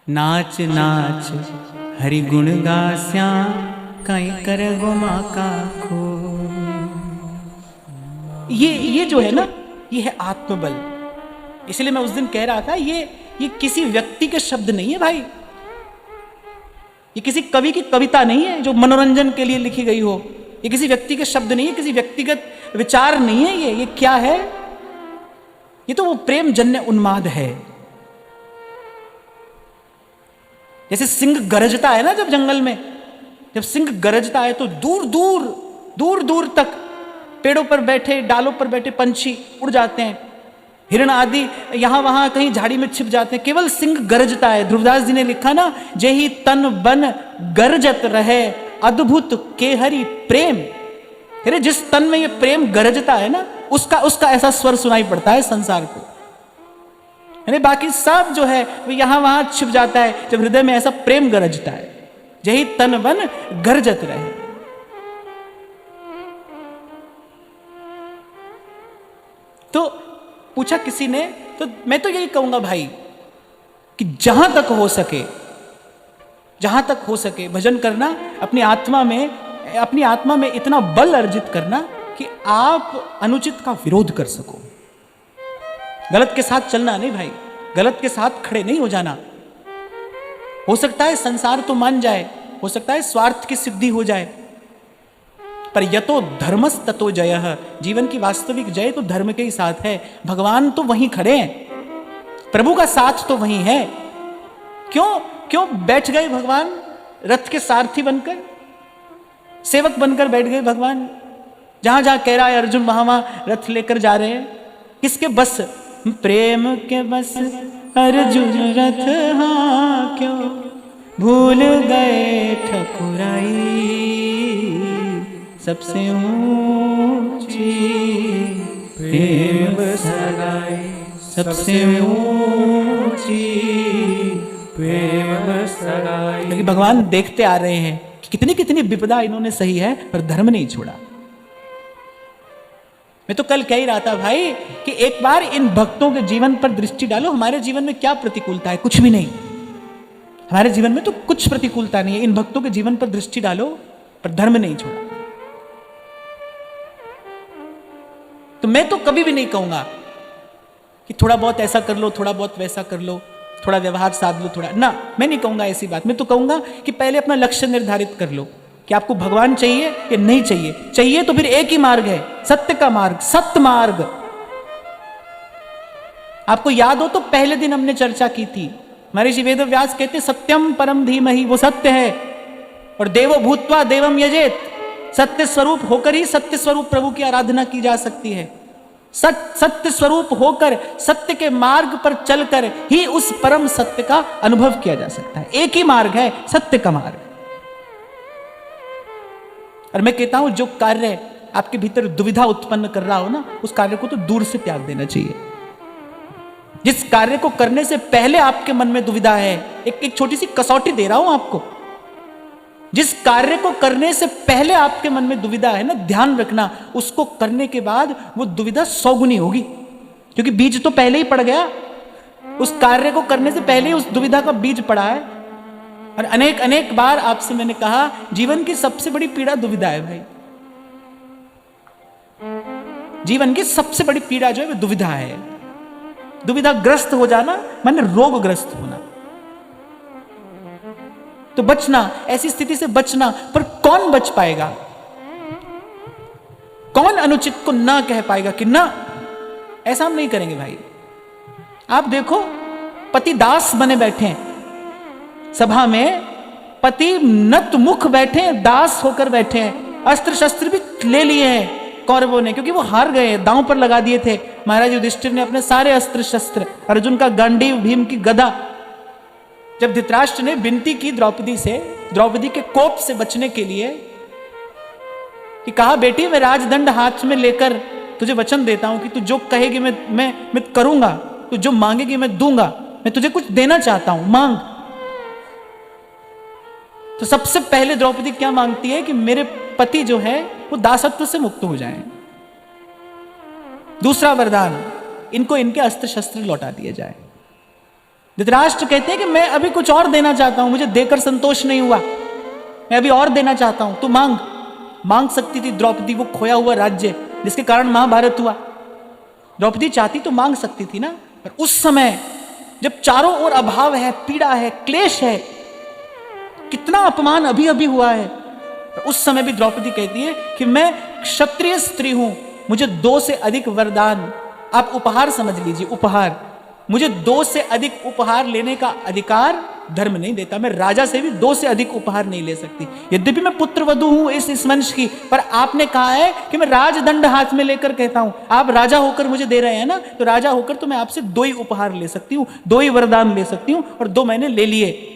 नाच नाच हरि गुण गास्या कई कर गुमा का खो। ये जो है ना, ये है आत्मबल। इसलिए मैं उस दिन कह रहा था, ये किसी व्यक्ति के शब्द नहीं है भाई, ये किसी कवि की कविता नहीं है जो मनोरंजन के लिए लिखी गई हो, ये किसी व्यक्ति के शब्द नहीं है, किसी व्यक्तिगत विचार नहीं है। ये क्या है? ये तो वो प्रेम जन्य उन्माद है। जैसे सिंह गरजता है ना जब जंगल में, जब सिंह गरजता है तो दूर दूर दूर दूर तक पेड़ों पर बैठे, डालों पर बैठे पंछी उड़ जाते हैं, हिरण आदि यहां वहां कहीं झाड़ी में छिप जाते हैं, केवल सिंह गरजता है। ध्रुवदास जी ने लिखा ना, जेहि तन बन गरजत रहे अद्भुत के हरि प्रेम। अरे जिस तन में ये प्रेम गरजता है ना, उसका ऐसा स्वर सुनाई पड़ता है संसार को। यानी बाकी सब जो है वो यहां वहां छिप जाता है जब हृदय में ऐसा प्रेम गरजता है। यही तन बन गरजत रहे। तो पूछा किसी ने, तो मैं तो यही कहूंगा भाई कि जहां तक हो सके भजन करना, अपनी आत्मा में इतना बल अर्जित करना कि आप अनुचित का विरोध कर सको। गलत के साथ चलना नहीं भाई, गलत के साथ खड़े नहीं हो जाना। हो सकता है संसार तो मान जाए, हो सकता है स्वार्थ की सिद्धि हो जाए, पर यतो धर्मस ततो जयः। जीवन की वास्तविक जय तो धर्म के ही साथ है। भगवान तो वहीं खड़े हैं, प्रभु का साथ तो वहीं है। क्यों बैठ गए भगवान रथ के सारथी बनकर, सेवक बनकर बैठ गए भगवान। जहां जहां कह रहा है अर्जुन, वहां वहां रथ लेकर जा रहे हैं। किसके बस? प्रेम के बस अर्जुन रथ, हाँ क्यों भूल गए ठकुराई, सबसे ऊंची प्रेम सगाई, सबसे ऊंची प्रेम सगाई। क्योंकि भगवान देखते आ रहे हैं कि कितनी कितनी विपदा इन्होंने सही है, पर धर्म नहीं छोड़ा। मैं तो कल कह ही रहा था भाई कि एक बार इन भक्तों के जीवन पर दृष्टि डालो। हमारे जीवन में क्या प्रतिकूलता है? कुछ भी नहीं। हमारे जीवन में तो कुछ प्रतिकूलता नहीं है। इन भक्तों के जीवन पर दृष्टि डालो, पर धर्म नहीं छोड़ा। तो मैं तो कभी भी नहीं कहूंगा कि थोड़ा बहुत ऐसा कर लो, थोड़ा बहुत वैसा कर लो, थोड़ा व्यवहार साध लो, थोड़ा ना, मैं नहीं कहूंगा ऐसी बात। मैं तो कहूंगा कि पहले अपना लक्ष्य निर्धारित कर लो कि आपको भगवान चाहिए या नहीं चाहिए। चाहिए तो फिर एक ही मार्ग है, सत्य का मार्ग, सत्य मार्ग। आपको याद हो तो पहले दिन हमने चर्चा की थी, महर्षि वेदव्यास कहते सत्यम परम धीमहि, वो सत्य है। और देवो भूत्वा देवम यजेत, सत्य स्वरूप होकर ही सत्य स्वरूप प्रभु की आराधना की जा सकती है। सत्य स्वरूप होकर सत्य के मार्ग पर चलकर ही उस परम सत्य का अनुभव किया जा सकता है। एक ही मार्ग है, सत्य का मार्ग। और मैं कहता हूं जो कार्य आपके भीतर दुविधा उत्पन्न कर रहा हो ना, उस कार्य को तो दूर से त्याग देना चाहिए। जिस कार्य को करने से पहले आपके मन में दुविधा है, एक छोटी सी कसौटी दे रहा हूं आपको। जिस कार्य को करने से पहले आपके मन में दुविधा है ना, ध्यान रखना, उसको करने के बाद वो दुविधा 100 गुनी होगी, क्योंकि बीज तो पहले ही पड़ गया। उस कार्य को करने से पहले ही उस दुविधा का बीज पड़ा है। और अनेक बार आपसे मैंने कहा, जीवन की सबसे बड़ी पीड़ा दुविधा है भाई। जीवन की सबसे बड़ी पीड़ा जो है वो दुविधा है। दुविधाग्रस्त हो जाना माने रोगग्रस्त होना। तो बचना, ऐसी स्थिति से बचना। पर कौन बच पाएगा? कौन अनुचित को ना कह पाएगा कि ना, ऐसा हम नहीं करेंगे भाई। आप देखो, पति दास बने बैठे हैं सभा में, पति नत मुख बैठे हैं, दास होकर बैठे हैं। अस्त्र शस्त्र भी ले लिए हैं कौरवों ने, क्योंकि वो हार गए, दांव पर लगा दिए थे। महाराज युधिष्ठिर ने अपने सारे अस्त्र शस्त्र, अर्जुन का गांडीव, भीम की गदा। जब धृतराष्ट्र ने विनती की द्रौपदी से, द्रौपदी के कोप से बचने के लिए, कि कहा बेटी मैं राजदंड हाथ में लेकर तुझे वचन देता हूं कि तू जो कहेगी मैं करूंगा, तू जो मांगेगी मैं दूंगा, मैं तुझे कुछ देना चाहता हूं, मांग। तो सबसे पहले द्रौपदी क्या मांगती है कि मेरे पति जो है वो दासत्व से मुक्त हो जाएं। दूसरा वरदान, इनको इनके अस्त्र शस्त्र लौटा दिए जाए। धृतराष्ट्र कहते हैं कि मैं अभी कुछ और देना चाहता हूं, मुझे देकर संतोष नहीं हुआ, मैं अभी और देना चाहता हूं, तू मांग। मांग सकती थी द्रौपदी वो खोया हुआ राज्य जिसके कारण महाभारत हुआ। द्रौपदी चाहती तो मांग सकती थी ना, पर उस समय जब चारों ओर अभाव है, पीड़ा है, क्लेश है, कितना अपमान अभी अभी हुआ है, उस समय भी द्रौपदी कहती है कि मैं क्षत्रिय स्त्री हूं, मुझे 2 से अधिक वरदान, आप उपहार समझ लीजिए, उपहार, मुझे 2 से अधिक उपहार लेने का अधिकार धर्म नहीं देता। मैं राजा से भी 2 से अधिक उपहार नहीं ले सकती। यद्यपि मैं पुत्र वधू हूं इस वंश की, पर आपने कहा है कि मैं राजदंड हाथ में लेकर कहता हूं, आप राजा होकर मुझे दे रहे हैं ना, तो राजा होकर तो मैं आपसे 2 ही उपहार ले सकती हूं, 2 ही वरदान ले सकती हूं, और 2 मैंने ले लिए।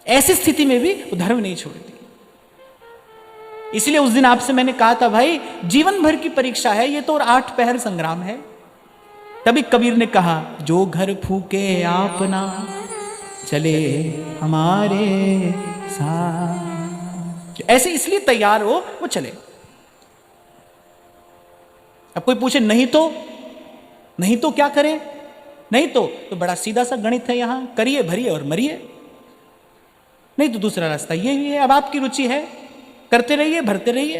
ऐसी स्थिति में भी वो धर्म नहीं छोड़ती। इसलिए उस दिन आपसे मैंने कहा था, भाई जीवन भर की परीक्षा है ये तो, और 8 पहर संग्राम है। तभी कबीर ने कहा, जो घर फूके आपना चले हमारे साथ। ऐसे इसलिए तैयार हो वो चले। अब कोई पूछे नहीं तो क्या करें? नहीं तो बड़ा सीधा सा गणित है यहां, करिए भरिए और मरिए। नहीं तो दूसरा रास्ता ये ही है, अब आपकी रुचि है, करते रहिए, भरते रहिए।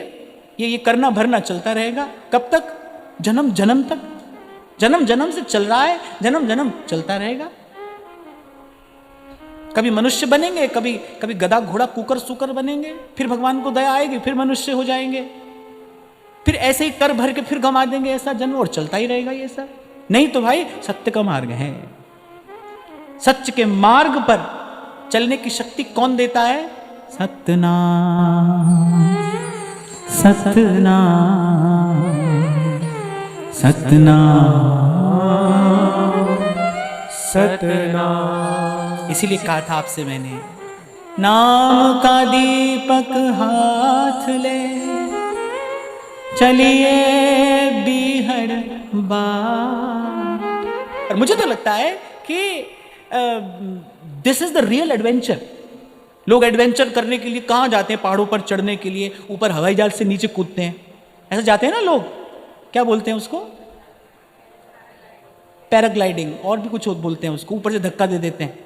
ये करना भरना चलता रहेगा। कब तक? जन्म जन्म तक। जन्म जन्म से चल रहा है, जन्म जन्म चलता रहेगा। कभी मनुष्य बनेंगे, कभी गधा घोड़ा कुकर सुकर बनेंगे, फिर भगवान को दया आएगी, फिर मनुष्य हो जाएंगे, फिर ऐसे ही कर भर के फिर गंवा देंगे ऐसा जन्म, और चलता ही रहेगा ये सब। नहीं तो भाई सत्य का मार्ग है। सत्य के मार्ग पर चलने की शक्ति कौन देता है? सतनाम सतनाम सतनाम सतनाम। इसीलिए कहा था आपसे मैंने, नाम का दीपक हाथ ले चलिए बीहड़ बार। और मुझे तो लगता है कि this is the real adventure. लोग एडवेंचर करने के लिए कहां जाते हैं? पहाड़ों पर चढ़ने के लिए, ऊपर हवाई जहाज से नीचे कूदते हैं, ऐसे जाते हैं ना लोग। क्या बोलते हैं उसको? पैराग्लाइडिंग, और भी कुछ बोलते हैं उसको, ऊपर से धक्का दे देते हैं,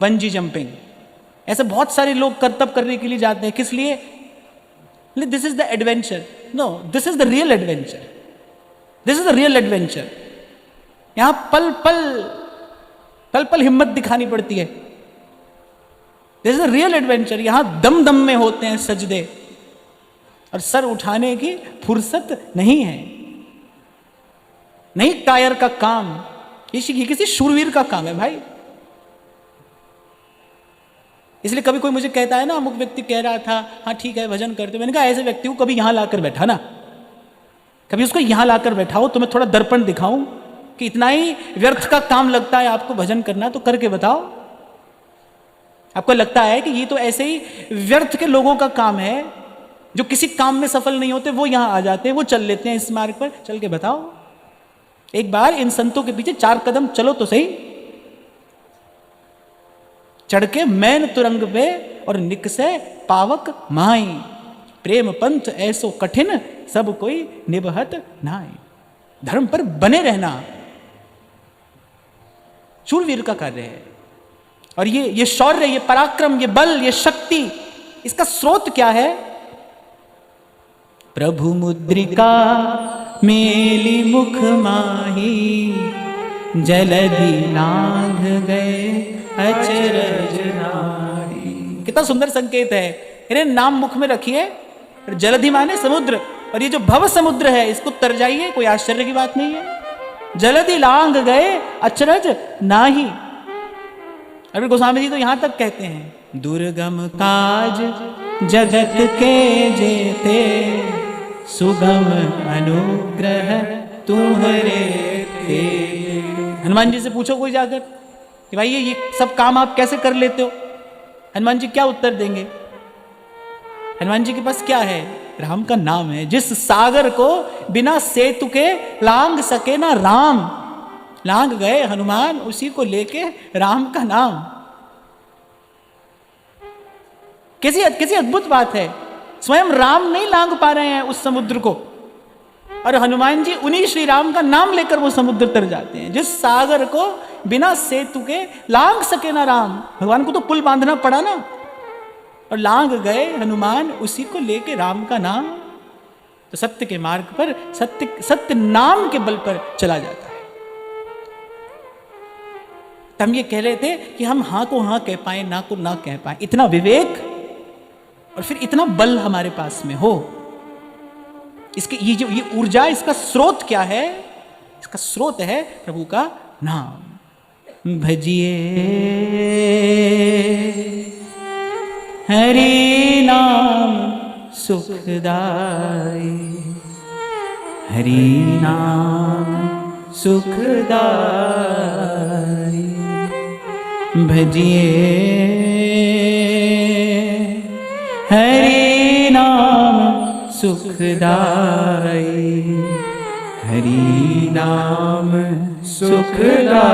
बंजी जंपिंग। ऐसे बहुत सारे लोग करतब करने के लिए जाते हैं। किस लिए? This is the adventure. No, this is the real adventure. This is the real adventure. यहां पल पल हिम्मत दिखानी पड़ती है। This is the real adventure. यहां दम दम में होते हैं सजदे, और सर उठाने की फुर्सत नहीं है। नहीं कायर का काम, ये किसी शूरवीर का काम है भाई। इसलिए कभी कोई मुझे कहता है ना, अमुक व्यक्ति कह रहा था हाँ ठीक है भजन करते, मैंने कहा ऐसे व्यक्ति को कभी यहां लाकर बैठा ना, कभी उसको यहां लाकर बैठाओ, तो मैं थोड़ा दर्पण दिखाऊं कि इतना ही व्यर्थ का काम लगता है आपको भजन करना, तो करके बताओ। आपको लगता है कि ये तो ऐसे ही व्यर्थ के लोगों का काम है, जो किसी काम में सफल नहीं होते, वो यहां आ जाते हैं, वो चल लेते हैं इस मार्ग पर। चल के बताओ, एक बार इन संतों के पीछे 4 कदम चलो तो सही। चढ़ के मैन तुरंग पे और निकसे पावक माई, प्रेम पंथ ऐसो कठिन सब कोई निबहत नाई। धर्म पर बने रहना शूरवीर का कार्य है। और ये शौर्य, ये पराक्रम, ये बल, ये शक्ति, इसका स्रोत क्या है? प्रभु मुद्रिका मेली मुख माही, जलधि लांघ गए अचरज नारी। कितना सुंदर संकेत है। इन्हें नाम मुख में रखिए, जलधि माने समुद्र, और ये जो भव समुद्र है इसको तर जाइए, कोई आश्चर्य की बात नहीं है। जलधि लांघ गए अचरज नाही। अभी गोस्वामी जी तो यहां तक कहते हैं, दुर्गम काज जगत के जेते, सुगम अनुग्रह तुम्हारे थे। हनुमान जी से पूछो कोई जाकर कि भाई ये सब काम आप कैसे कर लेते हो? हनुमान जी क्या उत्तर देंगे? हनुमान जी के पास क्या है? राम का नाम है। जिस सागर को बिना सेतु के लांघ सके ना राम, लांघ गए हनुमान उसी को लेके राम का नाम। कैसी अद्भुत बात है। स्वयं राम नहीं लांघ पा रहे हैं उस समुद्र को, और हनुमान जी उन्हीं श्री राम का नाम लेकर वो समुद्र तर जाते हैं, जिस सागर को बिना सेतु के लांघ सके ना राम। भगवान को तो पुल बांधना पड़ा ना, और लांघ गए हनुमान उसी को लेके राम का नाम। तो सत्य के मार्ग पर सत्य नाम के बल पर चला जाता है। तो हम ये कह रहे थे कि हम हाँ को हाँ कह पाए, ना को ना कह पाए, इतना विवेक और फिर इतना बल हमारे पास में हो। इसके ये ऊर्जा, इसका स्रोत क्या है? इसका स्रोत है प्रभु का नाम। भजिए हरि नाम सुखदाई, हरि नाम सुखदाई। भजिए हरि नाम सुखदाई, हरि नाम सुखदाई।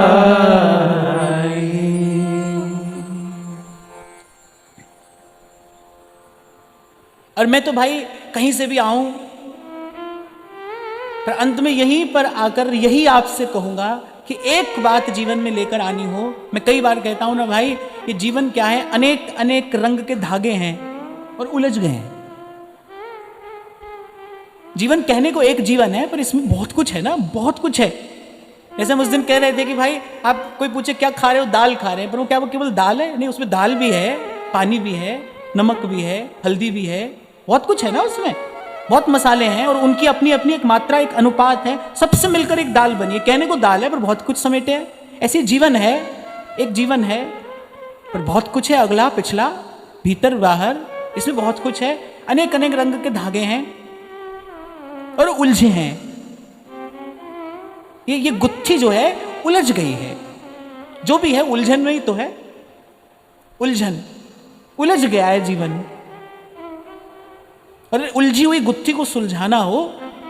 और मैं तो भाई कहीं से भी आऊं, पर अंत में यहीं पर आकर यही आपसे कहूंगा कि एक बात जीवन में लेकर आनी हो। मैं कई बार कहता हूं ना भाई, ये जीवन क्या है, अनेक अनेक रंग के धागे हैं और उलझ गए हैं। जीवन कहने को एक जीवन है, पर इसमें बहुत कुछ है ना, बहुत कुछ है। जैसे हम उस दिन कह रहे थे कि भाई आप कोई पूछे क्या खा रहे हो, दाल खा रहे हैं, पर वो क्या वो केवल दाल है? नहीं, उसमें दाल भी है, पानी भी है, नमक भी है, हल्दी भी है, बहुत कुछ है ना उसमें, बहुत मसाले हैं और उनकी अपनी अपनी एक मात्रा, एक अनुपात है, सबसे मिलकर एक दाल बनी है। कहने को दाल है पर बहुत कुछ समेटे है। ऐसे जीवन है, एक जीवन है पर बहुत कुछ है, अगला पिछला भीतर बाहर, इसमें बहुत कुछ है। अनेक अनेक रंग के धागे हैं और उलझे हैं। ये गुत्थी जो है उलझ गई है, जो भी है उलझन में ही तो है, उलझन, उलझ गया है जीवन। और उलझी हुई गुत्थी को सुलझाना हो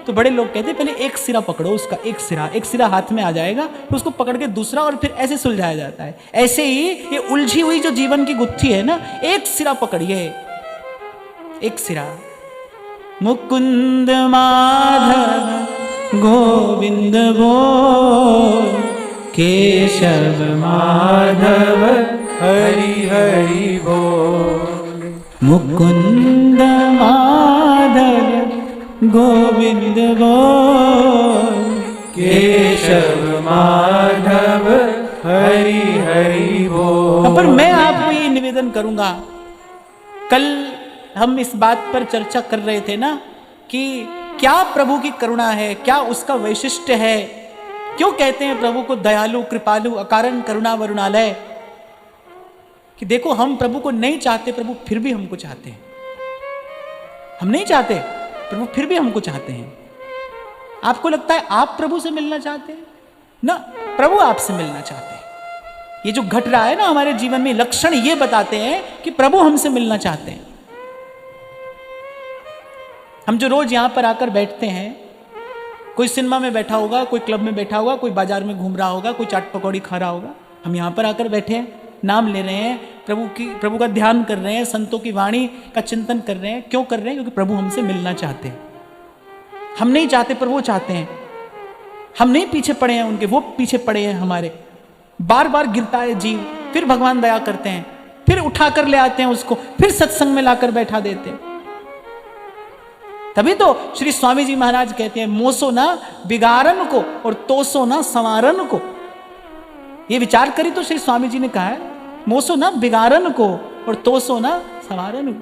तो बड़े लोग कहते हैं पहले एक सिरा पकड़ो, उसका एक सिरा हाथ में आ जाएगा, फिर उसको पकड़ के दूसरा, और फिर ऐसे सुलझाया जाता है। ऐसे ही ये उलझी हुई जो जीवन की गुत्थी है ना, एक सिरा पकड़िए, एक सिरा। मुकुंद माधव गोविंद बोल, केशव माधव हरि हरि बोल। मुकुंद माधव गोविंद बोल, केशव माधव हरि हरि बोल। पर मैं आपको ये निवेदन करूंगा, कल हम इस बात पर चर्चा कर रहे थे ना कि क्या प्रभु की करुणा है, क्या उसका वैशिष्ट्य है, क्यों कहते हैं प्रभु को दयालु, कृपालु, अकारण करुणा वरुणालय। कि देखो हम प्रभु को नहीं चाहते, प्रभु फिर भी हमको चाहते हैं। हम नहीं चाहते, प्रभु फिर भी हमको चाहते हैं। आपको लगता है आप प्रभु से मिलना चाहते हैं ना, प्रभु आपसे मिलना चाहते हैं। ये जो घट रहा है ना हमारे जीवन में, लक्षण ये बताते हैं कि प्रभु हमसे मिलना चाहते हैं। हम जो रोज यहां पर आकर बैठते हैं, कोई सिनेमा में बैठा होगा, कोई क्लब में बैठा होगा, कोई बाजार में घूम रहा होगा, कोई चाट पकौड़ी खा रहा होगा, हम यहां पर आकर बैठे हैं, नाम ले रहे हैं, प्रभु का ध्यान कर रहे हैं, संतों की वाणी का चिंतन कर रहे हैं। क्यों कर रहे हैं? क्योंकि प्रभु हमसे मिलना चाहते हैं। हम नहीं चाहते पर वो चाहते हैं। हम नहीं पीछे पड़े हैं उनके, वो पीछे पड़े हैं हमारे। बार बार गिरता है जीव, फिर भगवान दया करते हैं, फिर उठा कर ले आते हैं उसको, फिर सत्संग में लाकर बैठा देते हैं। तभी तो श्री स्वामी जी महाराज कहते हैं, मोसो ना बिगाड़न को और तोसो ना संवारन को। ये विचार करी तो श्री स्वामी जी ने कहा है, मोसो ना बिगाड़न को और तोसो ना संवारन को।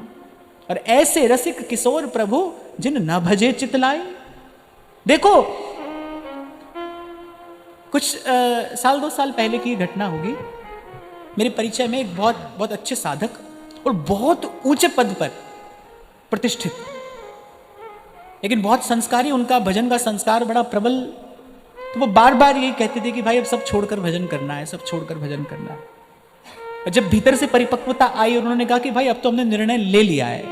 और ऐसे रसिक किशोर प्रभु जिन न भजे चितलाई। देखो कुछ साल 2 साल पहले की घटना होगी, मेरे परिचय में एक बहुत अच्छे साधक और बहुत ऊंचे पद पर प्रतिष्ठित, लेकिन बहुत संस्कारी, उनका भजन का संस्कार बड़ा प्रबल। तो वो बार बार यही कहते थे कि भाई अब सब छोड़कर भजन करना है, सब छोड़कर भजन करना है। और जब भीतर से परिपक्वता आई और उन्होंने कहा कि भाई अब तो हमने निर्णय ले लिया है,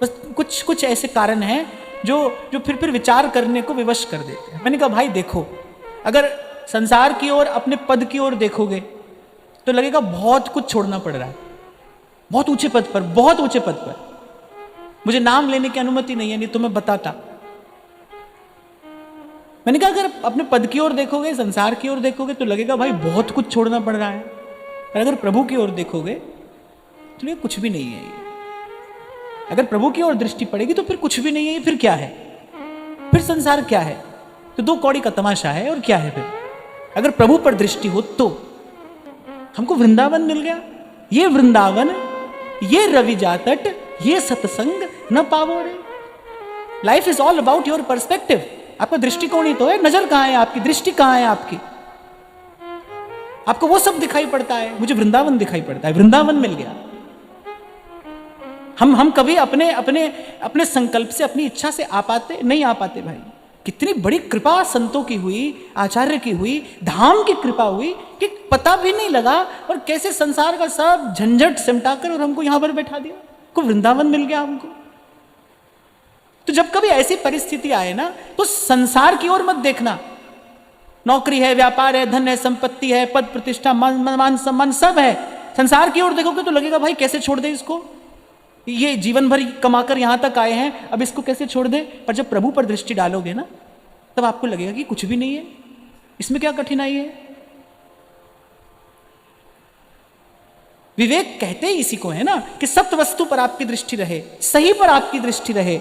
बस कुछ ऐसे कारण हैं जो फिर विचार करने को विवश कर देते हैं। मैंने कहा भाई देखो, अगर संसार की ओर, अपने पद की ओर देखोगे तो लगेगा बहुत कुछ छोड़ना पड़ रहा है, बहुत ऊंचे पद पर, बहुत ऊंचे पद पर। मुझे नाम लेने की अनुमति नहीं है, नहीं तो मैं बताता। मैंने कहा अगर अपने पद की ओर देखोगे, संसार की ओर देखोगे तो लगेगा भाई बहुत कुछ छोड़ना पड़ रहा है, और अगर प्रभु की ओर देखोगे तो ये कुछ भी नहीं है। अगर प्रभु की ओर दृष्टि पड़ेगी तो फिर कुछ भी नहीं है, फिर क्या है, फिर संसार क्या है, तो दो कौड़ी का तमाशा है और क्या है फिर। अगर प्रभु पर दृष्टि हो तो हमको वृंदावन मिल गया। ये वृंदावन, ये रवि जातट, ये सत्संग न पावो रे। Life is all about your perspective. आपका दृष्टिकोण ही तो है, नजर कहां है आपकी, दृष्टि कहां है आपकी। आपको वो सब दिखाई पड़ता है, मुझे वृंदावन दिखाई पड़ता है, वृंदावन मिल गया। हम कभी अपने अपने अपने संकल्प से, अपनी इच्छा से आ पाते नहीं, आ पाते भाई। कितनी बड़ी कृपा संतों की हुई, आचार्य की हुई, धाम की कृपा हुई कि पता भी नहीं लगा और कैसे संसार का सब झंझट सिमटाकर और हमको यहां पर बैठा दिया, को वृंदावन मिल गया हमको। तो जब कभी ऐसी परिस्थिति आए ना तो संसार की ओर मत देखना। नौकरी है, व्यापार है, धन है, संपत्ति है, पद प्रतिष्ठा, मान सम्मान सब है। संसार की ओर देखोगे तो लगेगा भाई कैसे छोड़ दे इसको, ये जीवन भर कमाकर यहां तक आए हैं, अब इसको कैसे छोड़ दे। पर जब प्रभु पर दृष्टि डालोगे ना तब आपको लगेगा कि कुछ भी नहीं है, इसमें क्या कठिनाई है। विवेक कहते ही इसी को है ना कि सत्य वस्तु पर आपकी दृष्टि रहे, सही पर आपकी दृष्टि रहे,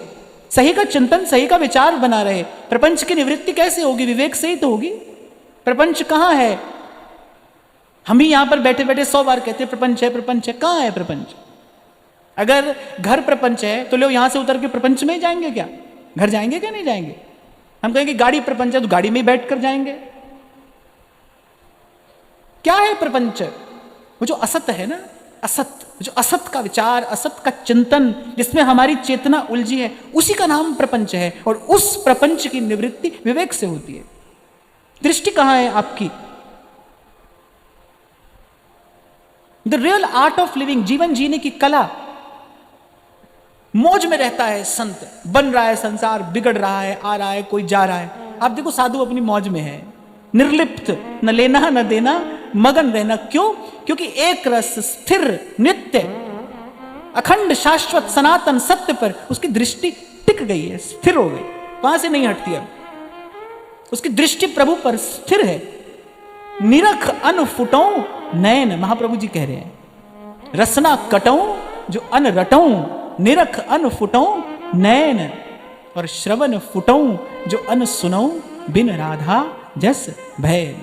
सही का चिंतन, सही का विचार बना रहे। प्रपंच की निवृत्ति कैसे होगी, विवेक से ही तो होगी। प्रपंच कहां है, हम ही यहां पर बैठे बैठे 100 बार कहते हैं प्रपंच है, प्रपंच है। कहां है प्रपंच? अगर घर प्रपंच है तो लोग यहां से उतर के प्रपंच में ही जाएंगे क्या? घर जाएंगे क्या नहीं जाएंगे? हम कहेंगे गाड़ी प्रपंच है तो गाड़ी में ही बैठ कर जाएंगे। क्या है प्रपंच? वो जो असत है ना, असत, जो असत का विचार, असत का चिंतन, जिसमें हमारी चेतना उलझी है, उसी का नाम प्रपंच है। और उस प्रपंच की निवृत्ति विवेक से होती है। दृष्टि कहां है आपकी? The real art of living, जीवन जीने की कला। मौज में रहता है संत, बन रहा है संसार, बिगड़ रहा है, आ रहा है, कोई जा रहा है। आप देखो साधु अपनी मौज में है, निर्लिप्त, न लेना न देना, मगन रहना। क्यों? क्योंकि एक रस, स्थिर, नित्य, अखंड, शाश्वत, सनातन सत्य पर उसकी दृष्टि टिक गई है, स्थिर हो गई, वहां से नहीं हटती। अब उसकी दृष्टि प्रभु पर स्थिर है। निरख अन फुटो नयन, महाप्रभु जी कह रहे हैं, रसना कटो जो अन रटो, निरख अन फुटो नयन, और श्रवण फुटो जो अन सुनो, बिन राधा जस भय।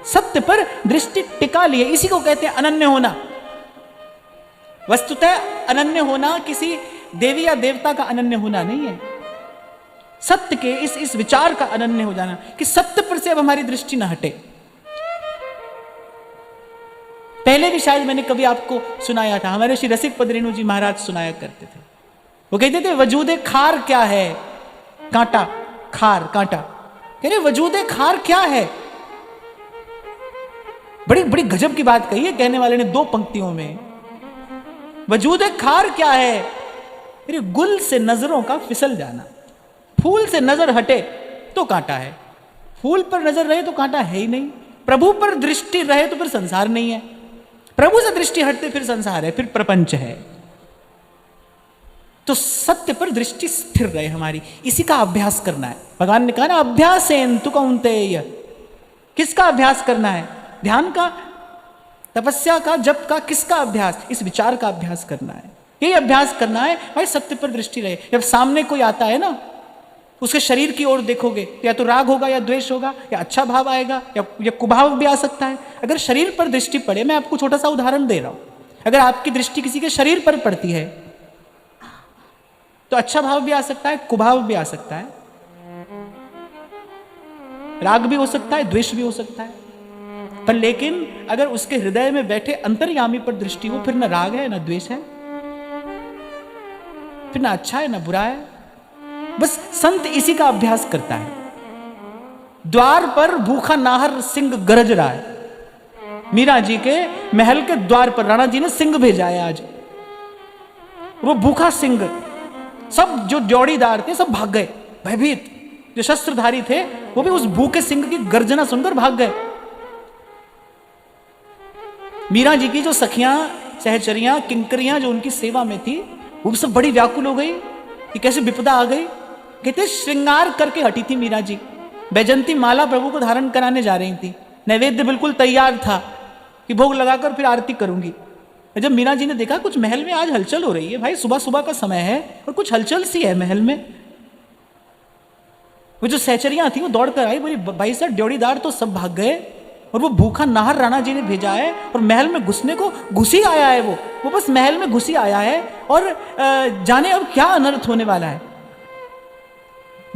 सत्य पर दृष्टि टिका लिए, इसी को कहते हैं अनन्य होना। वस्तुतः अनन्य होना किसी देवी या देवता का अनन्य होना नहीं है, सत्य के इस विचार का अनन्य हो जाना कि सत्य पर से अब हमारी दृष्टि न हटे। पहले भी शायद मैंने कभी आपको सुनाया था, हमारे श्री रसिक पद रेणु जी महाराज सुनाया करते थे। वो कहते थे वजूदे खार क्या है, कांटा, खार, कांटा। कह रहे वजूदे खार क्या है। बड़ी बड़ी गजब की बात कही है कहने वाले ने 2 पंक्तियों में। वजूदे खार क्या है, अरे गुल से नजरों का फिसल जाना। फूल से नजर हटे तो कांटा है, फूल पर नजर रहे तो कांटा है ही नहीं। प्रभु पर दृष्टि रहे तो फिर संसार नहीं है, प्रभु से दृष्टि हटते फिर संसार है, फिर प्रपंच है। तो सत्य पर दृष्टि स्थिर रहे हमारी, इसी का अभ्यास करना है। भगवान ने कहा ना अभ्यासेन तु कौन्तेय। किसका अभ्यास करना है? ध्यान का, तपस्या का, जप का, किसका अभ्यास? इस विचार का अभ्यास करना है। यही अभ्यास करना है भाई, सत्य पर दृष्टि रहे। जब सामने कोई आता है ना, उसके शरीर की ओर देखोगे तो या तो राग होगा या द्वेष होगा, या अच्छा भाव आएगा या कुभाव भी आ सकता है। अगर शरीर पर दृष्टि पड़े, मैं आपको छोटा सा उदाहरण दे रहा हूं, अगर आपकी दृष्टि किसी के शरीर पर पड़ती है तो अच्छा भाव भी आ सकता है, कुभाव भी आ सकता है, राग भी हो सकता है, द्वेष भी हो सकता है। पर लेकिन अगर उसके हृदय में बैठे अंतर्यामी पर दृष्टि हो, फिर ना राग है ना द्वेष है, फिर ना अच्छा है ना बुरा है। बस संत इसी का अभ्यास करता है। द्वार पर भूखा नाहर सिंह गरज रहा है। मीरा जी के महल के द्वार पर राणा जी ने सिंह भेजा है आज। वो भूखा सिंह, सब जो जोड़ीदार थे सब भाग गए भयभीत। जो शस्त्रधारी थे वो भी उस भूखे सिंह की गर्जना सुनकर भाग गए। मीरा जी की जो सखियां, सहचरियां, किंकरियां जो उनकी सेवा में थी, वो सब बड़ी व्याकुल हो गई कि कैसे विपदा आ गई। कहते श्रृंगार करके हटी थी मीरा जी, बैजंती माला प्रभु को धारण कराने जा रही थी, नैवेद्य बिल्कुल तैयार था कि भोग लगाकर फिर आरती करूंगी। जब मीरा जी ने देखा कुछ महल में आज हलचल हो रही है, भाई सुबह सुबह का समय है और कुछ हलचल सी है महल में, वो जो सहचरियां थी वो दौड़ कर आई, बोली भाई साहब ड्योढ़ीदार तो सब भाग गए और वो भूखा नाहर राणा जी ने भेजा है और महल में घुसने को घुसी आया है, वो बस महल में घुसी आया है और जाने अब क्या अनर्थ होने वाला है।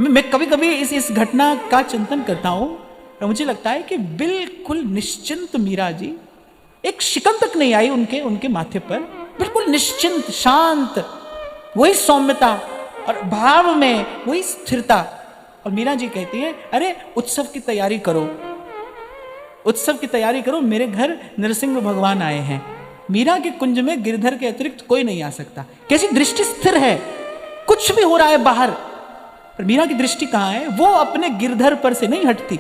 मैं कभी कभी इस घटना का चिंतन करता हूं और मुझे लगता है कि बिल्कुल निश्चिंत मीरा जी, एक शिकन तक नहीं आई उनके माथे पर, बिल्कुल निश्चिंत शांत, वही सौम्यता और भाव में वही स्थिरता। और मीरा जी कहती है अरे उत्सव की तैयारी करो, उत्सव की तैयारी करो, मेरे घर नरसिंह भगवान आए हैं। मीरा के कुंज में गिरधर के अतिरिक्त कोई नहीं आ सकता। कैसी दृष्टि स्थिर है, कुछ भी हो रहा है बाहर, पर मीरा की दृष्टि कहां है, वो अपने गिरधर पर से नहीं हटती।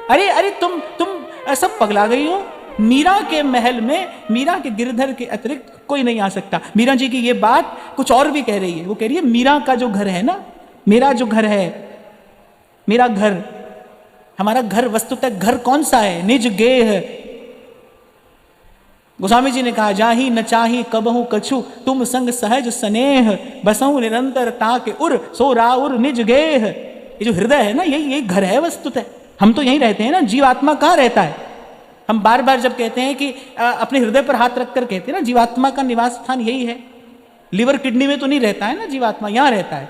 अरे अरे तुम सब पगला गई हो, मीरा के महल में मीरा के गिरधर के अतिरिक्त कोई नहीं आ सकता। मीरा जी की ये बात कुछ और भी कह रही है, वो कह रही है मीरा का जो घर है ना, मेरा जो घर है, मेरा घर, हमारा घर वस्तुतः घर कौन सा है, निज गेह। गोस्वामी जी ने कहा जाही न चाही कबहू कछु, तुम संग सहज स्नेह, बसहु निरंतर ताके उर, सो राउर निज गेह। ये जो हृदय है ना, यही घर है वस्तुतः। हम तो यहीं रहते हैं ना, जीवात्मा कहाँ रहता है? हम बार बार जब कहते हैं कि अपने हृदय पर हाथ रखकर कहते हैं ना, जीवात्मा का निवास स्थान यही है। लिवर किडनी में तो नहीं रहता है ना जीवात्मा, यहां रहता है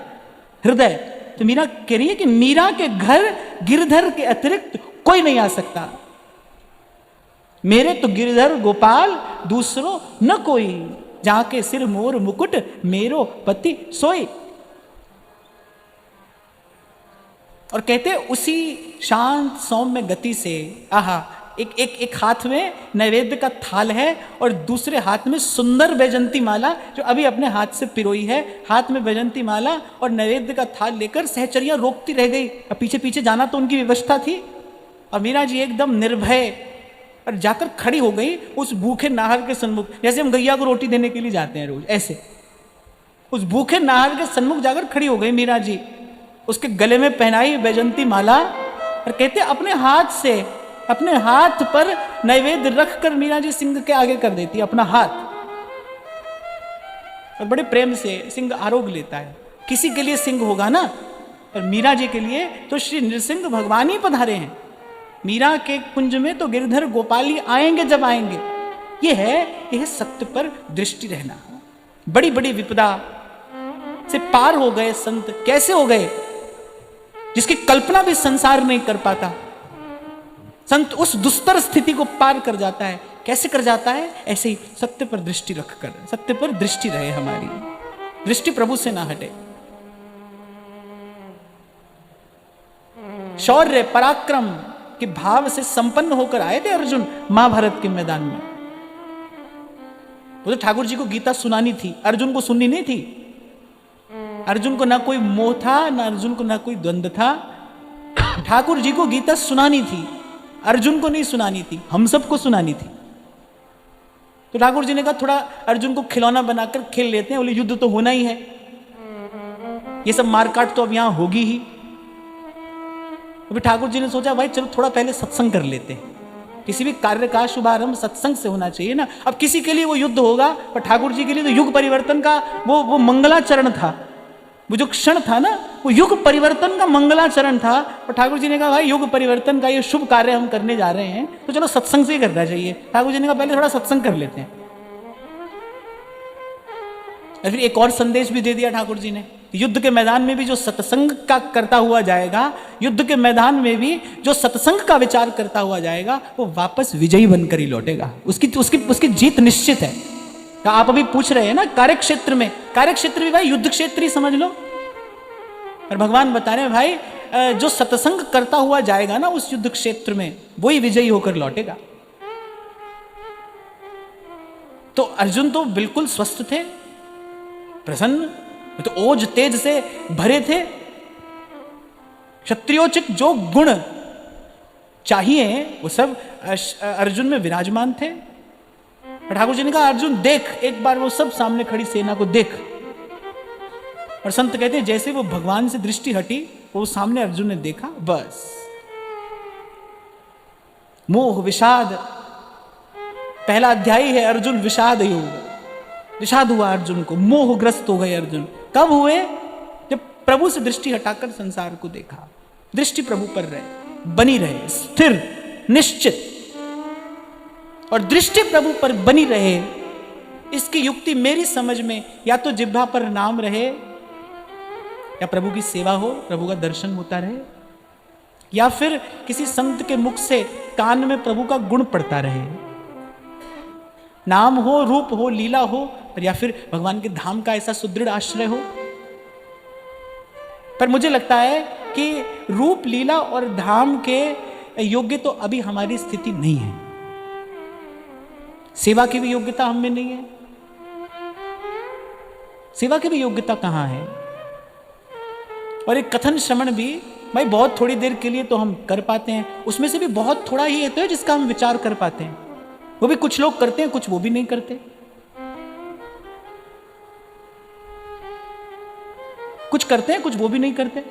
हृदय। तो मीरा कह रही है कि मीरा के घर गिरधर के अतिरिक्त कोई नहीं आ सकता। मेरे तो गिरधर गोपाल दूसरो न कोई, जाके सिर मोर मुकुट मेरो पति सोई। और कहते उसी शांत सौम्य गति से, आहा, एक हाथ में नैवेद्य का थाल है और दूसरे हाथ में सुंदर बैजंती माला जो अभी अपने हाथ से पिरोई है। हाथ में बैजंती माला और नैवेद्य का थाल लेकर सहचरियां रोकती रह गई। अब पीछे पीछे जाना तो उनकी व्यवस्था थी। और मीरा जी एकदम निर्भय और जाकर खड़ी हो गई उस भूखे नाहर के सन्मुख, जैसे हम गैया को रोटी देने के लिए जाते हैं रोज, ऐसे उस भूखे नाहर के सन्मुख जाकर खड़ी हो गई मीरा जी। उसके गले में पहनाई बैजंती माला और कहते अपने हाथ पर नैवेद्य रखकर मीरा जी सिंह के आगे कर देती अपना हाथ, और बड़े प्रेम से सिंह आरोग लेता है। किसी के लिए सिंह होगा ना, और मीरा जी के लिए तो श्री नृसिंह भगवान ही पधारे हैं। मीरा के कुंज में तो गिरधर गोपाली आएंगे जब आएंगे। यह सत्य पर दृष्टि रहना। बड़ी बड़ी विपदा से पार हो गए संत, कैसे हो गए जिसकी कल्पना भी संसार नहीं कर पाता। संत उस दुस्तर स्थिति को पार कर जाता है। कैसे कर जाता है? ऐसे ही सत्य पर दृष्टि रखकर। सत्य पर दृष्टि रहे, हमारी दृष्टि प्रभु से ना हटे। शौर्य पराक्रम के भाव से संपन्न होकर आए थे अर्जुन महाभारत के मैदान में। वो तो ठाकुर जी को गीता सुनानी थी, अर्जुन को सुननी नहीं थी। अर्जुन को ना कोई मोह था, ना अर्जुन को ना कोई द्वंद्व था। ठाकुर जी को गीता सुनानी थी, अर्जुन को नहीं सुनानी थी, हम सबको सुनानी थी। तो ठाकुर जी ने कहा थोड़ा अर्जुन को खिलौना बनाकर खेल लेते हैं, बोले युद्ध तो होना ही है, ये सब मारकाट तो अब यहां होगी ही। तो ठाकुर जी ने सोचा भाई चलो थोड़ा पहले सत्संग कर लेते हैं। किसी भी कार्य का शुभारंभ सत्संग से होना चाहिए ना। अब किसी के लिए वो युद्ध होगा, पर ठाकुर जी के लिए तो युग परिवर्तन का वो मंगलाचरण था। वो जो क्षण था ना, वो युग परिवर्तन का मंगलाचरण था। और ठाकुर जी ने कहा भाई युग परिवर्तन का ये शुभ कार्य हम करने जा रहे हैं, तो चलो सत्संग से ही करना चाहिए। ठाकुर जी ने कहा पहले थोड़ा सत्संग कर लेते हैं। और फिर एक और संदेश भी दे दिया ठाकुर जी ने, युद्ध के मैदान में भी जो सत्संग का करता हुआ जाएगा, युद्ध के मैदान में भी जो सत्संग का विचार करता हुआ जाएगा, वो वापस विजयी बनकर ही लौटेगा। उसकी जीत निश्चित है। तो आप अभी पूछ रहे हैं ना कार्य क्षेत्र में, कार्य क्षेत्र भी भाई युद्ध क्षेत्र ही समझ लो। और भगवान बता रहे हैं भाई जो सत्संग करता हुआ जाएगा ना उस युद्ध क्षेत्र में, वही विजयी होकर लौटेगा। तो अर्जुन तो बिल्कुल स्वस्थ थे, प्रसन्न, तो ओज तेज से भरे थे। क्षत्रियोचित जो गुण चाहिए वो सब अर्जुन में विराजमान थे। ठाकुर जी ने कहा अर्जुन देख, एक बार वो सब सामने खड़ी सेना को देख। और संत कहते हैं जैसे वो भगवान से दृष्टि हटी, वो सामने अर्जुन ने देखा, बस मोह विषाद, पहला अध्याय है अर्जुन विषाद योग। विषाद हुआ अर्जुन को, मोहग्रस्त हो गए अर्जुन। कब हुए? जब प्रभु से दृष्टि हटाकर संसार को देखा। दृष्टि प्रभु पर रहे, बनी रहे, स्थिर, निश्चित। और दृष्टि प्रभु पर बनी रहे, इसकी युक्ति मेरी समझ में या तो जिह्वा पर नाम रहे, या प्रभु की सेवा हो, प्रभु का दर्शन होता रहे, या फिर किसी संत के मुख से कान में प्रभु का गुण पड़ता रहे। नाम हो, रूप हो, लीला हो, या फिर भगवान के धाम का ऐसा सुदृढ़ आश्रय हो। पर मुझे लगता है कि रूप, लीला और धाम के योग्य तो अभी हमारी स्थिति नहीं है। सेवा की भी योग्यता हम में नहीं है। सेवा की भी योग्यता कहां है? और एक कथन श्रवण भी भाई बहुत थोड़ी देर के लिए तो हम कर पाते हैं, उसमें से भी बहुत थोड़ा ही तो है जिसका हम विचार कर पाते हैं। वो भी कुछ लोग करते हैं, कुछ वो भी नहीं करते। कुछ करते हैं, कुछ वो भी नहीं करते।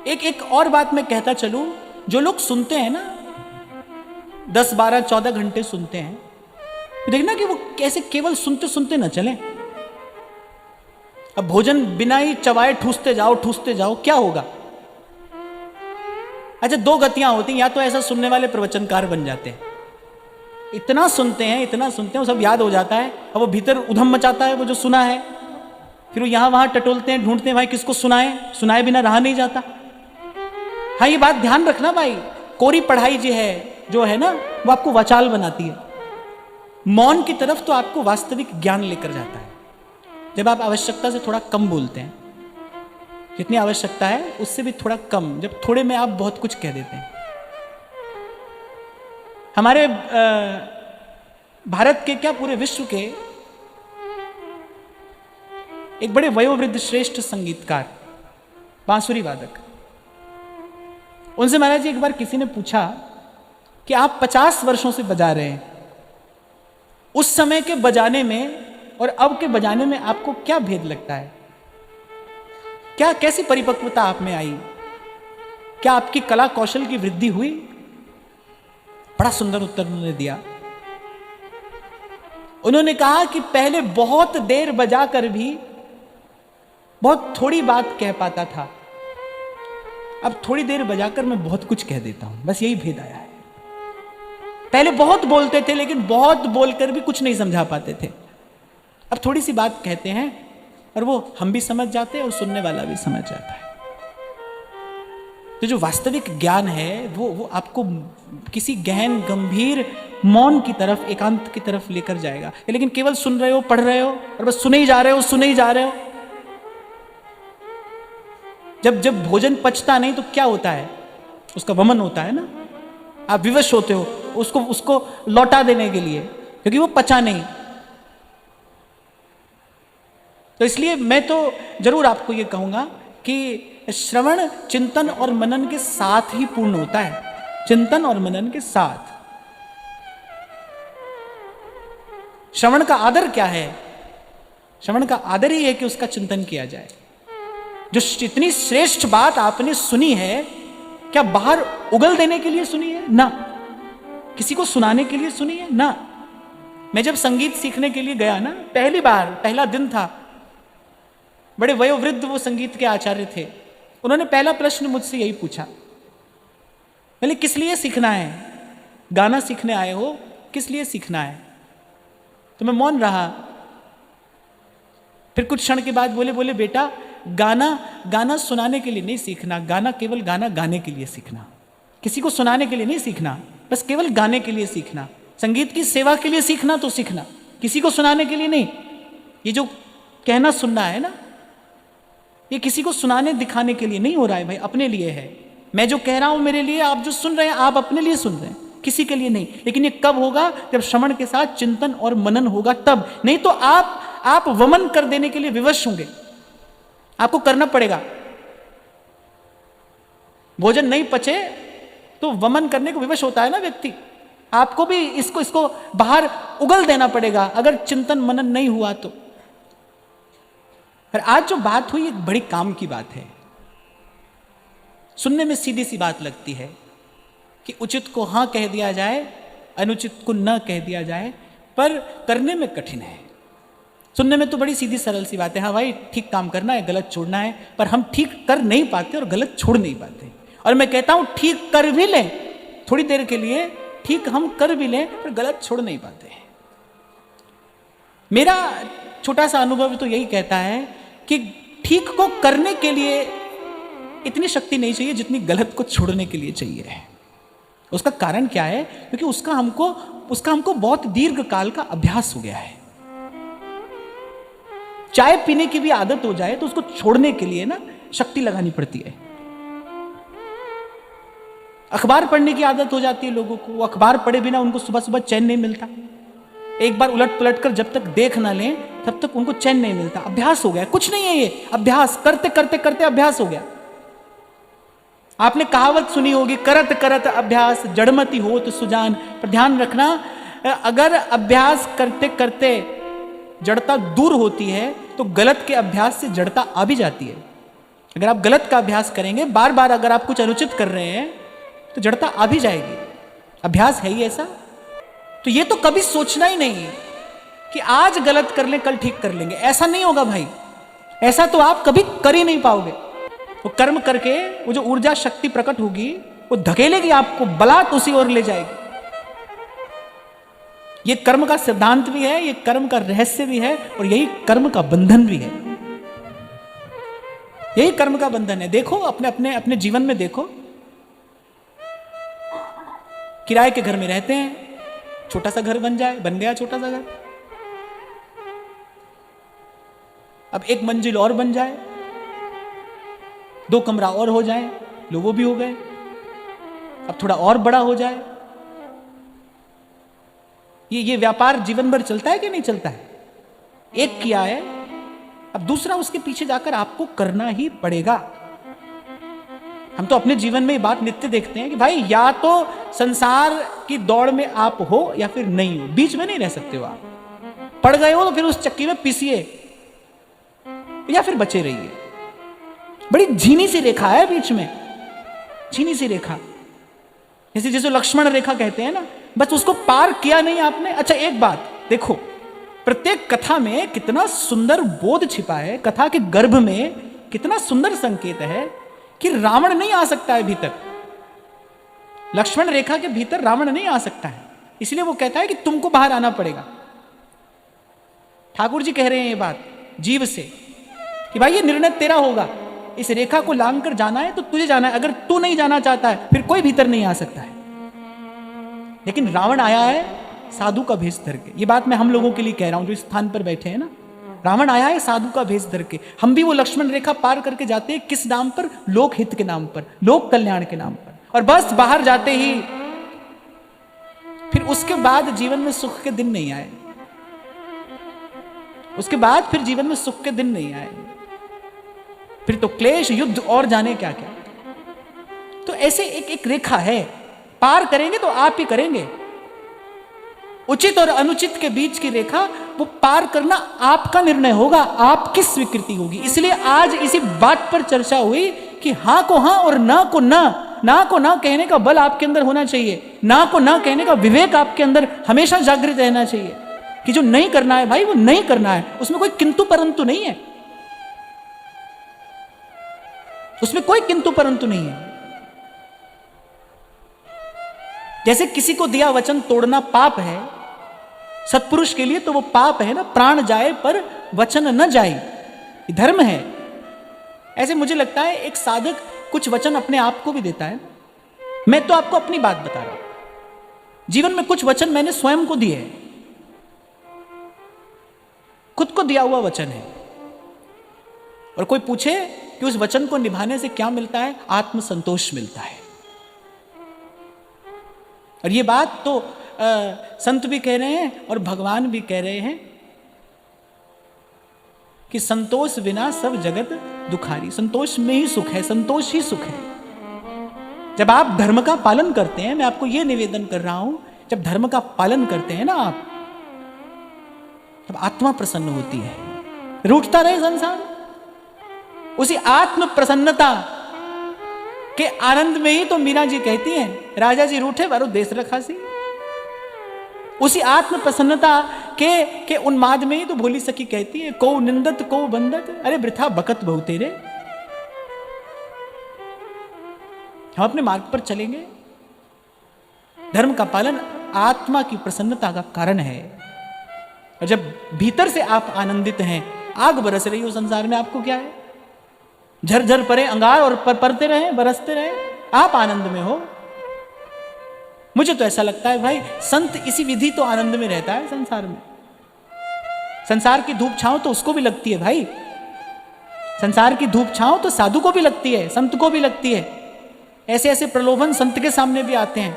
एक और बात मैं कहता चलूं, जो लोग सुनते हैं ना 10, 12, 14 घंटे सुनते हैं, देखना कि वो कैसे केवल सुनते सुनते ना चले। अब भोजन बिना ही चबाए ठूसते जाओ, क्या होगा? अच्छा, 2 गतियां होती हैं, या तो ऐसा सुनने वाले प्रवचनकार बन जाते हैं, इतना सुनते हैं, वो सब याद हो जाता है, अब वो भीतर उधम मचाता है वो जो सुना है, फिर वो यहां वहां टटोलते हैं, ढूंढते हैं भाई किसको सुनाए बिना रहा नहीं जाता। हाँ, ये बात ध्यान रखना भाई, कोरी पढ़ाई जो है ना, वो आपको वाचाल बनाती है। मौन की तरफ तो आपको वास्तविक ज्ञान लेकर जाता है। जब आप आवश्यकता से थोड़ा कम बोलते हैं, जितनी आवश्यकता है उससे भी थोड़ा कम, जब थोड़े में आप बहुत कुछ कह देते हैं। हमारे भारत के क्या पूरे विश्व के एक बड़े वयोवृद्ध श्रेष्ठ संगीतकार, बांसुरी वादक, उनसे महाराज जी एक बार किसी ने पूछा कि आप 50 वर्षों से बजा रहे हैं, उस समय के बजाने में और अब के बजाने में आपको क्या भेद लगता है? क्या कैसी परिपक्वता आप में आई? क्या आपकी कला कौशल की वृद्धि हुई? बड़ा सुंदर उत्तर उन्होंने दिया। उन्होंने कहा कि पहले बहुत देर बजाकर भी बहुत थोड़ी बात कह पाता था, अब थोड़ी देर बजाकर मैं बहुत कुछ कह देता हूं। बस यही भेद आया है। पहले बहुत बोलते थे, लेकिन बहुत बोलकर भी कुछ नहीं समझा पाते थे। अब थोड़ी सी बात कहते हैं और वो हम भी समझ जाते हैं और सुनने वाला भी समझ जाता है। तो जो वास्तविक ज्ञान है वो आपको किसी गहन गंभीर मौन की तरफ, एकांत की तरफ लेकर जाएगा। लेकिन केवल सुन रहे हो, पढ़ रहे हो और बस सुने ही जा रहे हो। जब भोजन पचता नहीं तो क्या होता है? उसका वमन होता है ना। आप विवश होते हो उसको लौटा देने के लिए, क्योंकि वो पचा नहीं। तो इसलिए मैं तो जरूर आपको ये कहूंगा कि श्रवण चिंतन और मनन के साथ ही पूर्ण होता है। चिंतन और मनन के साथ। श्रवण का आदर क्या है? श्रवण का आदर ही है कि उसका चिंतन किया जाए। जो इतनी श्रेष्ठ बात आपने सुनी है, क्या बाहर उगल देने के लिए सुनी है? ना। किसी को सुनाने के लिए सुनी है? ना। मैं जब संगीत सीखने के लिए गया ना, पहली बार, पहला दिन था, बड़े वयोवृद्ध वो संगीत के आचार्य थे। उन्होंने पहला प्रश्न मुझसे यही पूछा, बोले किस लिए सीखना है? गाना सीखने आए हो, किस लिए सीखना है? तो मैं मौन रहा। फिर कुछ क्षण के बाद बोले बेटा, गाना सुनाने के लिए नहीं सीखना, गाना केवल गाना गाने के लिए सीखना। किसी को सुनाने के लिए नहीं सीखना, बस केवल गाने के लिए सीखना। संगीत की सेवा के लिए सीखना तो सीखना, किसी को सुनाने के लिए नहीं। ये जो कहना सुनना है ना, ये किसी को सुनाने दिखाने के लिए नहीं हो रहा है भाई, अपने लिए है। मैं जो कह रहा हूं मेरे लिए, आप जो सुन रहे हैं आप अपने लिए सुन रहे हैं, किसी के लिए नहीं। लेकिन ये कब होगा? जब श्रवण के साथ चिंतन और मनन होगा तब। नहीं तो आप वमन कर देने के लिए विवश होंगे। आपको करना पड़ेगा। भोजन नहीं पचे तो वमन करने को विवश होता है ना व्यक्ति। आपको भी इसको बाहर उगल देना पड़ेगा अगर चिंतन मनन नहीं हुआ तो। पर आज जो बात हुई एक बड़ी काम की बात है। सुनने में सीधी सी बात लगती है कि उचित को हाँ कह दिया जाए, अनुचित को न कह दिया जाए, पर करने में कठिन है। सुनने में तो बड़ी सीधी सरल सी बात है, हाँ भाई ठीक काम करना है, गलत छोड़ना है, पर हम ठीक कर नहीं पाते और गलत छोड़ नहीं पाते। और मैं कहता हूं ठीक कर भी लें थोड़ी देर के लिए, ठीक हम कर भी लें पर गलत छोड़ नहीं पाते। मेरा छोटा सा अनुभव तो यही कहता है कि ठीक को करने के लिए इतनी शक्ति नहीं चाहिए जितनी गलत को छोड़ने के लिए चाहिए। उसका कारण क्या है? क्योंकि उसका हमको बहुत दीर्घ काल का अभ्यास हो गया है। चाय पीने की भी आदत हो जाए तो उसको छोड़ने के लिए ना शक्ति लगानी पड़ती है। अखबार पढ़ने की आदत हो जाती है लोगों को, वो अखबार पढ़े बिना उनको सुबह सुबह चैन नहीं मिलता। एक बार उलट पलट कर जब तक देख ना लें तब तक उनको चैन नहीं मिलता। अभ्यास हो गया, कुछ नहीं है ये, अभ्यास करते करते करते अभ्यास हो गया। आपने कहावत सुनी होगी, करत करत अभ्यास जड़मति हो तो सुजान। पर ध्यान रखना, अगर अभ्यास करते करते जड़ता दूर होती है तो गलत के अभ्यास से जड़ता आ भी जाती है। अगर आप गलत का अभ्यास करेंगे, बार बार अगर आप कुछ अनुचित कर रहे हैं तो जड़ता आ भी जाएगी। अभ्यास है ही ऐसा। तो ये तो कभी सोचना ही नहीं कि आज गलत कर लें कल ठीक कर लेंगे, ऐसा नहीं होगा भाई। ऐसा तो आप कभी कर ही नहीं पाओगे। वो कर्म करके वो जो ऊर्जा शक्ति प्रकट होगी वो धकेलेगी आपको, बलात् उसी ओर ले जाएगी। ये कर्म का सिद्धांत भी है, ये कर्म का रहस्य भी है, और यही कर्म का बंधन भी है। यही कर्म का बंधन है। देखो अपने अपने अपने जीवन में देखो, किराए के घर में रहते हैं, छोटा सा घर बन गया छोटा सा घर, अब एक मंजिल और बन जाए, 2 कमरा और हो जाए, लो वो भी हो गए, अब थोड़ा और बड़ा हो जाए। ये व्यापार जीवन भर चलता है कि नहीं चलता है? एक किया है, अब दूसरा उसके पीछे जाकर आपको करना ही पड़ेगा। हम तो अपने जीवन में ये बात नित्य देखते हैं कि भाई या तो संसार की दौड़ में आप हो या फिर नहीं हो, बीच में नहीं रह सकते हो। आप पड़ गए हो तो फिर उस चक्की में पिसिए या फिर बचे रहिए। बड़ी झीनी सी रेखा है बीच में, झीनी सी रेखा, जैसे लक्ष्मण रेखा कहते हैं ना, बस उसको पार किया नहीं आपने। अच्छा एक बात देखो, प्रत्येक कथा में कितना सुंदर बोध छिपा है, कथा के गर्भ में कितना सुंदर संकेत है कि रावण नहीं आ सकता है भीतर। लक्ष्मण रेखा के भीतर रावण नहीं आ सकता है, इसलिए वो कहता है कि तुमको बाहर आना पड़ेगा। ठाकुर जी कह रहे हैं ये बात जीव से कि भाई ये निर्णय तेरा होगा, इस रेखा को लांग कर जाना है तो तुझे जाना है। अगर तू नहीं जाना चाहता है फिर कोई भीतर नहीं आ सकता है। लेकिन रावण आया है साधु का भेष धर के। ये बात मैं हम लोगों के लिए कह रहा हूं जो इस स्थान पर बैठे हैं ना। रावण आया है साधु का भेष धर के। हम भी वो लक्ष्मण रेखा पार करके जाते हैं, किस नाम पर? लोक हित के नाम पर, लोक कल्याण के नाम पर। और बस बाहर जाते ही फिर उसके बाद जीवन में सुख के दिन नहीं आए। उसके बाद फिर जीवन में सुख के दिन नहीं आए, फिर तो क्लेश युद्ध और जाने क्या क्या। तो ऐसे एक एक रेखा है, पार करेंगे तो आप ही करेंगे। उचित और अनुचित के बीच की रेखा वो पार करना आपका निर्णय होगा, आपकी स्वीकृति होगी। इसलिए आज इसी बात पर चर्चा हुई कि हाँ को हाँ और ना को ना। ना को ना कहने का बल आपके अंदर होना चाहिए, ना को ना कहने का विवेक आपके अंदर हमेशा जागृत रहना चाहिए कि जो नहीं करना है भाई वो नहीं करना है। उसमें कोई किंतु परंतु नहीं है, उसमें कोई किंतु परंतु नहीं है। जैसे किसी को दिया वचन तोड़ना पाप है सत्पुरुष के लिए, तो वो पाप है ना, प्राण जाए पर वचन न जाए, ये धर्म है। ऐसे मुझे लगता है एक साधक कुछ वचन अपने आप को भी देता है। मैं तो आपको अपनी बात बता रहा हूं, जीवन में कुछ वचन मैंने स्वयं को दिए, खुद को दिया हुआ वचन है। और कोई पूछे कि उस वचन को निभाने से क्या मिलता है? आत्मसंतोष मिलता है। और ये बात तो संत भी कह रहे हैं और भगवान भी कह रहे हैं कि संतोष बिना सब जगत दुखारी। संतोष में ही सुख है, संतोष ही सुख है। जब आप धर्म का पालन करते हैं, मैं आपको यह निवेदन कर रहा हूं, जब धर्म का पालन करते हैं ना आप, तब आत्मा प्रसन्न होती है। रूठता रहे संसार, उसी आत्म प्रसन्नता कि आनंद में ही तो मीरा जी कहती हैं, राजा जी रूठे बारो देश रखा सी। उसी आत्म प्रसन्नता के उन्माद में ही तो भोली सखी कहती है, को निंदत को बंदत, अरे वृथा बकत बहु तेरे। हम अपने मार्ग पर चलेंगे। धर्म का पालन आत्मा की प्रसन्नता का कारण है। और जब भीतर से आप आनंदित हैं, आग बरस रही हो संसार में, आपको क्या है? झरझर परे अंगार और परते रहे, बरसते रहे, आप आनंद में हो। मुझे तो ऐसा लगता है भाई, संत इसी विधि तो आनंद में रहता है संसार में। संसार की धूप छांव तो उसको भी लगती है भाई। संसार की धूप छांव तो साधु को भी लगती है, संत को भी लगती है। ऐसे ऐसे प्रलोभन संत के सामने भी आते हैं।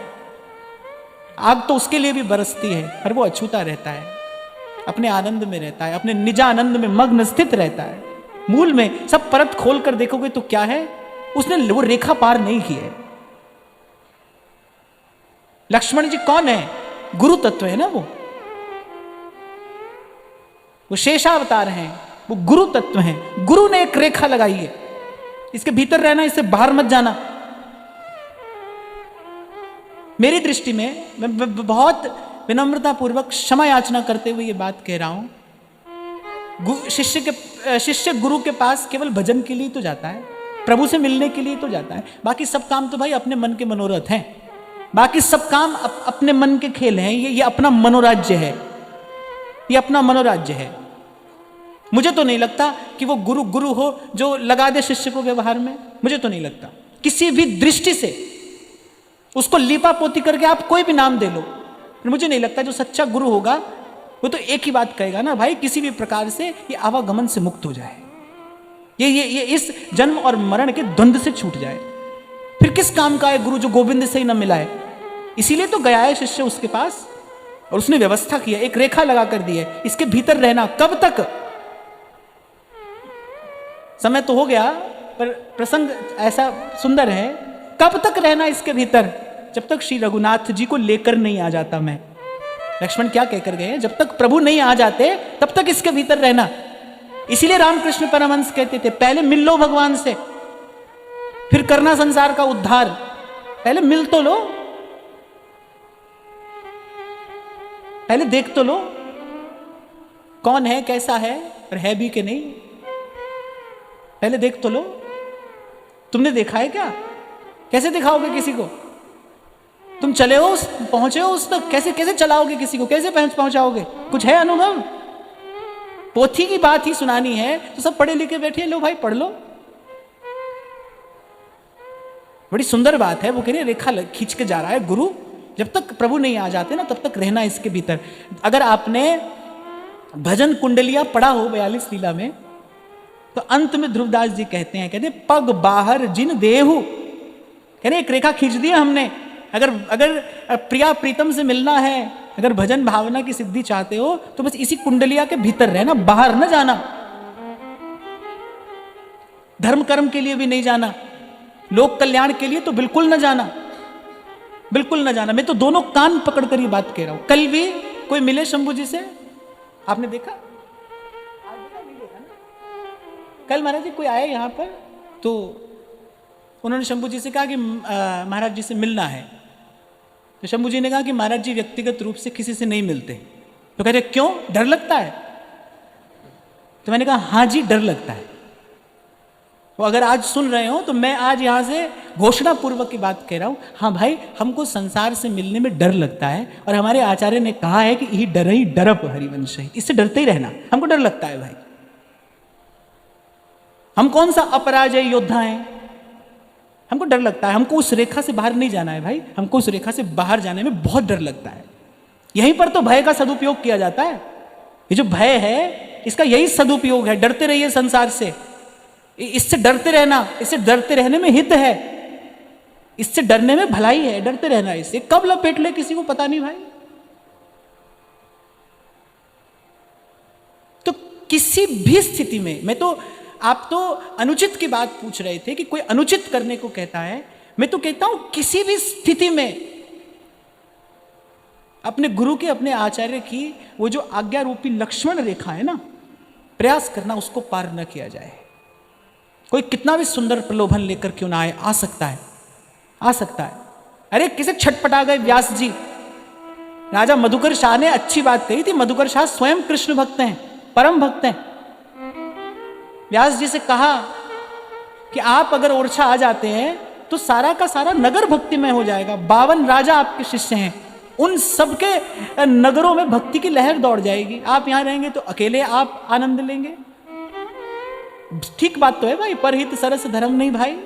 आग तो उसके लिए भी बरसती है, पर वो अछूता रहता है, अपने आनंद में रहता है, अपने निजानंद में मग्न स्थित रहता है। मूल में सब परत खोल कर देखोगे तो क्या है? उसने वो रेखा पार नहीं की है। लक्ष्मण जी कौन है? गुरु तत्व है ना वो शेषावतार हैं, वो गुरु तत्व हैं। गुरु ने एक रेखा लगाई है, इसके भीतर रहना, इससे बाहर मत जाना। मेरी दृष्टि में, मैं बहुत विनम्रता पूर्वक क्षमा याचना करते हुए ये बात कह रहा हूं, शिष्य गुरु के पास केवल भजन के लिए तो जाता है, प्रभु से मिलने के लिए तो जाता है। बाकी सब काम तो भाई अपने मन के मनोरथ हैं, बाकी सब काम अपने मन के खेल हैं। ये अपना मनोराज्य है, ये अपना मनोराज्य है। मुझे तो नहीं लगता कि वो गुरु हो जो लगा दे शिष्य को व्यवहार में। मुझे तो नहीं लगता। किसी भी दृष्टि से उसको लीपा पोती करके आप कोई भी नाम दे लो, मुझे नहीं लगता जो सच्चा गुरु होगा वो तो एक ही बात कहेगा ना, भाई किसी भी प्रकार से ये आवागमन से मुक्त हो जाए, ये इस जन्म और मरण के द्वंद्व से छूट जाए। फिर किस काम का है गुरु जो गोविंद से ही न मिलाए? इसीलिए तो गया है शिष्य उसके पास और उसने व्यवस्था किया, एक रेखा लगा कर दी है, इसके भीतर रहना। कब तक? समय तो हो गया पर प्रसंग ऐसा सुंदर है। कब तक रहना इसके भीतर? जब तक श्री रघुनाथ जी को लेकर नहीं आ जाता मैं। लक्ष्मण क्या कहकर गए? जब तक प्रभु नहीं आ जाते तब तक इसके भीतर रहना। इसीलिए रामकृष्ण परमहंस कहते थे, पहले मिल लो भगवान से, फिर करना संसार का उद्धार। पहले मिल तो लो, पहले देख तो लो कौन है, कैसा है, और है भी कि नहीं। पहले देख तो लो। तुमने देखा है क्या? कैसे दिखाओगे किसी को? तुम चले हो, पहुंचे हो उस तक, कैसे चलाओगे किसी को? कैसे पहुंचाओगे? कुछ है अनुभव? पोथी की बात ही सुनानी है तो सब पढ़े लिखे बैठे, लो भाई पढ़ लो। बड़ी सुंदर बात है। वो कह रहे रेखा खींच के जा रहा है गुरु। जब तक प्रभु नहीं आ जाते ना तब तक रहना इसके भीतर। अगर आपने भजन कुंडलिया पढ़ा हो 42 लीला में, तो अंत में ध्रुवदास जी कहते हैं पग बाहर जिन देहु, कहते एक रेखा खींच दी हमने। अगर प्रिया प्रीतम से मिलना है, अगर भजन भावना की सिद्धि चाहते हो तो बस इसी कुंडलिया के भीतर रहना, बाहर न जाना। धर्म कर्म के लिए भी नहीं जाना, लोक कल्याण के लिए तो बिल्कुल न जाना, बिल्कुल न जाना। मैं तो दोनों कान पकड़ कर ये बात कह रहा हूं। कल भी कोई मिले शंभू जी से, आपने देखा? कल महाराज जी कोई आए यहाँ पर, तो उन्होंने शंभू जी से कहा कि महाराज जी से मिलना है। तो शंभू जी ने कहा कि महाराज जी व्यक्तिगत रूप से किसी से नहीं मिलते। तो कह रहे क्यों, डर लगता है? तो मैंने कहा हाँ जी डर लगता है। तो अगर आज सुन रहे हो तो मैं आज यहाँ से घोषणा पूर्वक की बात कह रहा हूँ, हाँ भाई हमको संसार से मिलने में डर लगता है। और हमारे आचार्य ने कहा है कि यही डर ही डरप हरिवंश है, इससे डरते ही रहना। हमको डर लगता है भाई। हम कौन सा अपराजय योद्धा हैं? हमको डर लगता है। हमको उस रेखा से बाहर नहीं जाना है भाई, हमको उस रेखा से बाहर जाने में बहुत डर लगता है। यहीं पर तो भय का सदुपयोग किया जाता है। ये जो भय है इसका यही सदुपयोग है। डरते रहिए संसार से, इससे डरते रहना, इससे डरते रहने में हित है, इससे डरने में भलाई है। डरते रहना, इससे कब लपेट ले किसी को पता नहीं भाई। तो किसी भी स्थिति में, मैं तो आप तो अनुचित की बात पूछ रहे थे कि कोई अनुचित करने को कहता है, मैं तो कहता हूं किसी भी स्थिति में अपने गुरु के, अपने आचार्य की वो जो आज्ञा रूपी लक्ष्मण रेखा है ना, प्रयास करना उसको पार न किया जाए। कोई कितना भी सुंदर प्रलोभन लेकर क्यों ना आए, आ सकता है, आ सकता है। अरे किसे छटपटा गए व्यास जी। राजा मधुकर शाह ने अच्छी बात कही थी। मधुकर शाह स्वयं कृष्ण भक्त हैं, परम भक्त हैं। व्यास जी से कहा कि आप अगर ओरछा आ जाते हैं तो सारा का सारा नगर भक्तिमय हो जाएगा। 52 राजा आपके शिष्य हैं, उन सबके नगरों में भक्ति की लहर दौड़ जाएगी। आप यहां रहेंगे तो अकेले आप आनंद लेंगे। ठीक बात तो है भाई, परहित सरस धर्म नहीं भाई।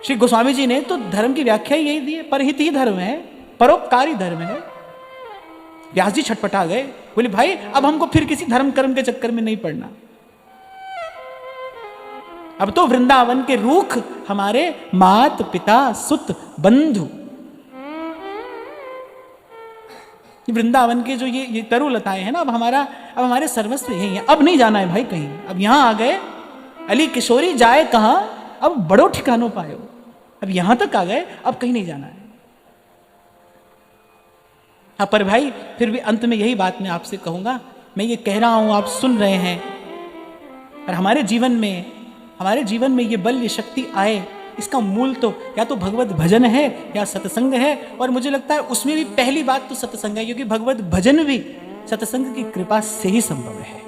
श्री गोस्वामी जी ने तो धर्म की व्याख्या यही दी है, परहित ही धर्म है, परोपकारी धर्म है। व्यास जी छटपटा गए, बोले भाई अब हमको फिर किसी धर्म कर्म के चक्कर में नहीं पड़ना। अब तो वृंदावन के रूख हमारे मात पिता सुत बंधु, वृंदावन के जो ये तरुलताएं हैं ना, अब हमारे सर्वस्व यही है। अब नहीं जाना है भाई कहीं। अब यहां आ गए, अली किशोरी जाए कहां, अब बड़ो ठिकानों पायो। अब यहां तक आ गए, अब कहीं नहीं जाना है। पर भाई फिर भी अंत में यही बात मैं आपसे कहूंगा, मैं ये कह रहा हूं, आप सुन रहे हैं, और हमारे जीवन में ये बल, ये शक्ति आए, इसका मूल तो या तो भगवत भजन है या सत्संग है। और मुझे लगता है उसमें भी पहली बात तो सत्संग है, क्योंकि भगवत भजन भी सत्संग की कृपा से ही संभव है।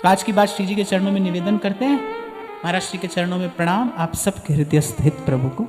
आज की बात श्री जी के चरणों में निवेदन करते हैं। महाराज श्री के चरणों में प्रणाम। आप सबके हृदय स्थित प्रभु को